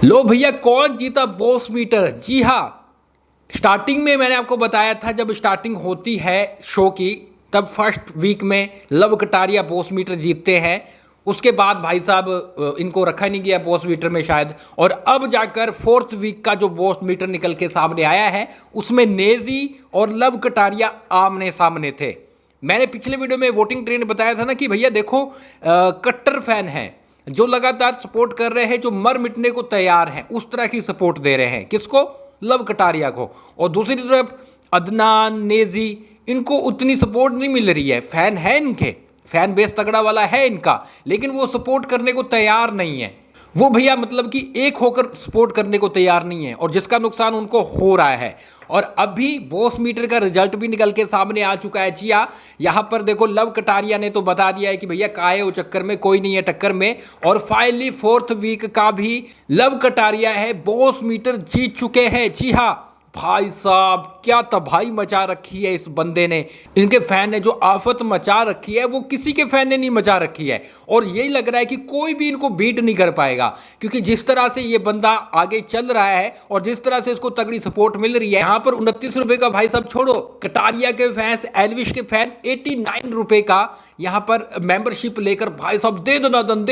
लो भैया, कौन जीता बॉस मीटर? जी हाँ, स्टार्टिंग में मैंने आपको बताया था, जब स्टार्टिंग होती है शो की तब फर्स्ट वीक में लव कटारिया बॉस मीटर जीतते हैं। उसके बाद भाई साहब इनको रखा नहीं गया बॉस मीटर में शायद, और अब जाकर फोर्थ वीक का जो बॉस मीटर निकल के सामने आया है उसमें नेजी और लव कटारिया आमने सामने थे। मैंने पिछले वीडियो में वोटिंग ट्रेंड बताया था ना कि भैया देखो, कट्टर फैन हैं जो लगातार सपोर्ट कर रहे हैं, जो मर मिटने को तैयार हैं, उस तरह की सपोर्ट दे रहे हैं। किसको? लव कटारिया को। और दूसरी तरफ अदनान, नेजी, इनको उतनी सपोर्ट नहीं मिल रही है। फैन है इनके, फैन बेस तगड़ा वाला है इनका, लेकिन वो सपोर्ट करने को तैयार नहीं है। वो भैया मतलब कि एक होकर सपोर्ट करने को तैयार नहीं है, और जिसका नुकसान उनको हो रहा है। और अभी बॉस मीटर का रिजल्ट भी निकल के सामने आ चुका है। जी हाँ, यहाँ पर देखो, लव कटारिया ने तो बता दिया है कि भैया काहे वो चक्कर में, कोई नहीं है टक्कर में। और फाइनली फोर्थ वीक का भी लव कटारिया है, बॉस मीटर जीत चुके हैं। जी हाँ भाई साहब, क्या तबाही मचा रखी है इस बंदे ने। इनके फैन ने जो आफत मचा रखी है वो किसी के फैन ने नहीं मचा रखी है। और यही लग रहा है कि कोई भी इनको बीट नहीं कर पाएगा, क्योंकि जिस तरह से ये बंदा आगे चल रहा है और जिस तरह से इसको तगड़ी सपोर्ट मिल रही है। यहाँ पर 29 रुपए का भाई साहब छोड़ो, कटारिया के फैंस, एलविश के फैन 89 रुपए का यहाँ पर मेंबरशिप लेकर भाई साहब दे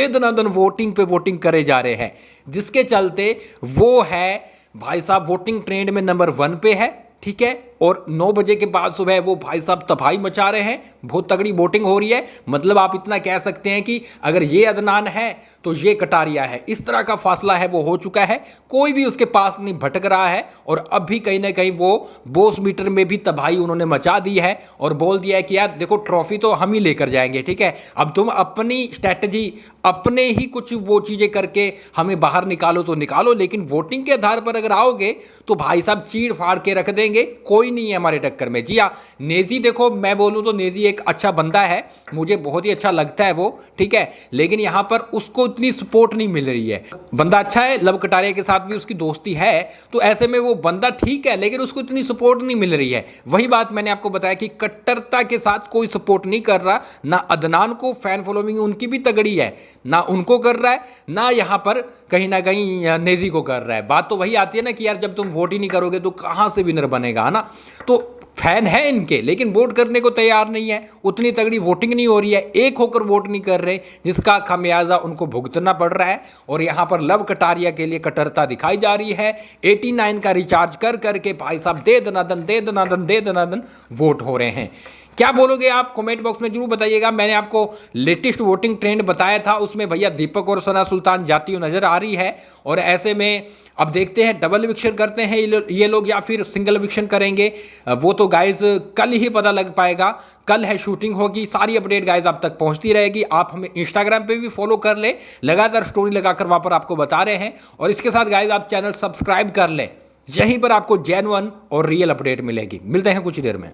दनादन वोटिंग पे वोटिंग करे जा रहे हैं। जिसके चलते वो है भाई साहब वोटिंग ट्रेंड में नंबर 1 पे है। ठीक है, और 9 बजे के बाद सुबह वो भाई साहब तबाही मचा रहे हैं, बहुत तगड़ी वोटिंग हो रही है। मतलब आप इतना कह सकते हैं कि अगर ये अदनान है तो ये कटारिया है, इस तरह का फासला है वो हो चुका है। कोई भी उसके पास नहीं भटक रहा है। और अब भी कहीं ना कहीं वो बॉस मीटर में भी तबाही उन्होंने मचा दी है और बोल दिया है कि यार देखो, ट्रॉफी तो हम ही लेकर जाएंगे। ठीक है, अब तुम अपनी स्ट्रैटेजी, अपने ही कुछ वो चीज़ें करके हमें बाहर निकालो तो निकालो, लेकिन वोटिंग के आधार पर अगर आओगे तो भाई साहब चीड़ फाड़ के रख देंगे, कोई नहीं है हमारे टक्कर में। जी हाँ, नेजी देखो, मैं बोलूं तो नेजी एक अच्छा बंदा है, मुझे बहुत ही अच्छा लगता है वो। ठीक है, लेकिन यहां पर उसको इतनी सपोर्ट नहीं मिल रही है। बंदा अच्छा है, लव कटारिया के साथ भी उसकी दोस्ती है, तो ऐसे में वो बंदा ठीक है, लेकिन उसको इतनी सपोर्ट नहीं मिल रही है। वही बात मैंने आपको बताया कि कट्टरता के साथ कोई सपोर्ट नहीं कर रहा। ना अदनान को फैन फॉलोइंग उनकी भी तगड़ी है, ना उनको कर रहा है, ना यहां पर कहीं ना कहीं नेजी को कर रहा है। बात तो वही आती है ना कि यार जब तुम वोट ही नहीं करोगे तो कहां से विनर बनेगा, है ना। तो फैन है इनके, लेकिन वोट करने को तैयार नहीं है। उतनी तगड़ी वोटिंग नहीं हो रही है, एक होकर वोट नहीं कर रहे, जिसका खमियाजा उनको भुगतना पड़ रहा है। और यहां पर लव कटारिया के लिए कट्टरता दिखाई जा रही है। 89 का रिचार्ज कर करके भाई साहब दे दनादन वोट हो रहे हैं। क्या बोलोगे आप? कमेंट बॉक्स में जरूर बताइएगा। मैंने आपको लेटेस्ट वोटिंग ट्रेंड बताया था, उसमें भैया दीपक और सना सुल्तान जाती हुई नजर आ रही है। और ऐसे में अब देखते हैं डबल विक्शन करते हैं ये लोग या फिर सिंगल विक्शन करेंगे, वो तो गाइज कल ही पता लग पाएगा। कल है शूटिंग होगी, सारी अपडेट गाइज आप तक पहुंचती रहेगी। आप हमें इंस्टाग्राम पे भी फॉलो कर ले, लगातार स्टोरी लगाकर वहां पर आपको बता रहे हैं। और इसके साथ गाइज आप चैनल सब्सक्राइब कर लें, यहीं पर आपको जेन्युइन और रियल अपडेट मिलेगी। मिलते हैं कुछ ही देर में।